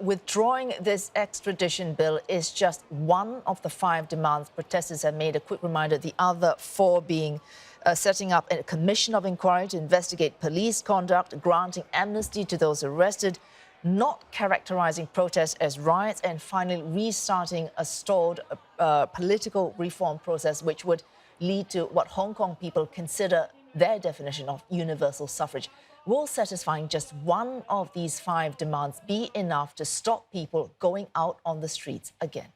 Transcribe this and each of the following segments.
withdrawing this extradition bill is just one of the 5 demands protesters have made. A quick reminder, the other 4 being setting up a commission of inquiry to investigate police conduct, granting amnesty to those arrested, not characterizing protests as riots, and finally restarting a stalled political reform process which would lead to what Hong Kong people consider their definition of universal suffrage. Will satisfying just one of these 5 demands be enough to stop people going out on the streets again?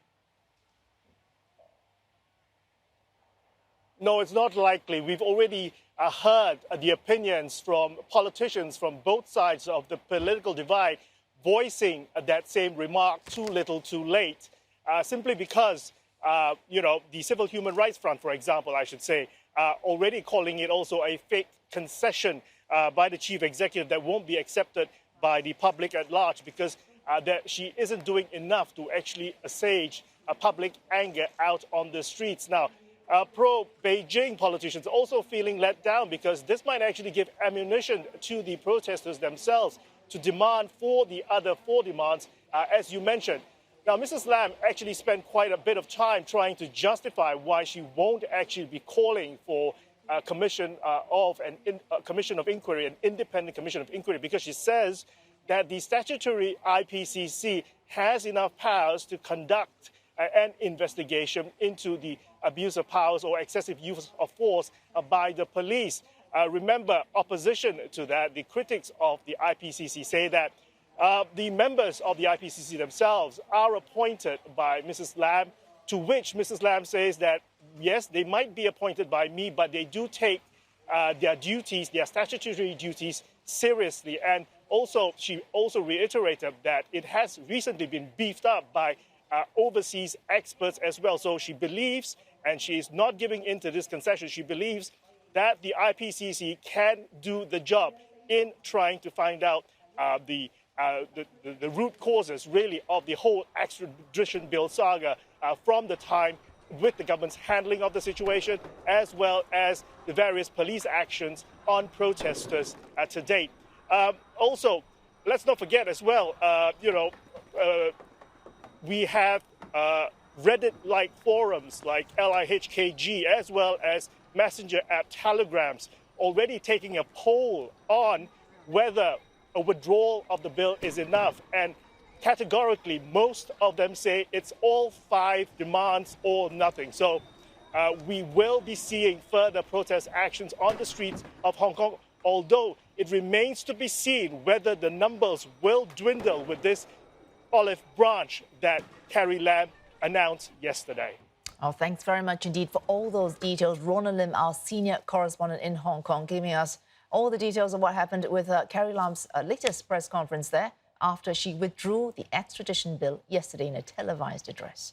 No, it's not likely. We've already heard the opinions from politicians from both sides of the political divide voicing that same remark, too little, too late, simply because, the Civil Human Rights Front, for example, I should say, already calling it also a fake concession by the chief executive that won't be accepted by the public at large, because that she isn't doing enough to actually assuage public anger out on the streets. Now, pro-Beijing politicians also feeling let down because this might actually give ammunition to the protesters themselves to demand for the other 4 demands, as you mentioned. Now, Mrs. Lam actually spent quite a bit of time trying to justify why she won't actually be calling for a commission commission of inquiry, an independent commission of inquiry, because she says that the statutory IPCC has enough powers to conduct an investigation into the abuse of powers or excessive use of force by the police. Remember, opposition to that, the critics of the IPCC say that the members of the IPCC themselves are appointed by Mrs. Lam, to which Mrs. Lam says that, yes, they might be appointed by me, but they do take their duties, their statutory duties, seriously. And also, she also reiterated that it has recently been beefed up by overseas experts as well. So she believes, and she is not giving in to this concession, she believes that the IPCC can do the job in trying to find out the root causes, really, of the whole extradition bill saga from the time with the government's handling of the situation, as well as the various police actions on protesters to date. Also, let's not forget as well, we have Reddit-like forums like LIHKG, as well as messenger app telegrams, already taking a poll on whether a withdrawal of the bill is enough. And categorically, most of them say it's all 5 demands or nothing. So we will be seeing further protest actions on the streets of Hong Kong, although it remains to be seen whether the numbers will dwindle with this olive branch that Carrie Lam announced yesterday. Oh, thanks very much indeed for all those details. Rona Lim, our senior correspondent in Hong Kong, giving us all the details of what happened with Carrie Lam's latest press conference there after she withdrew the extradition bill yesterday in a televised address.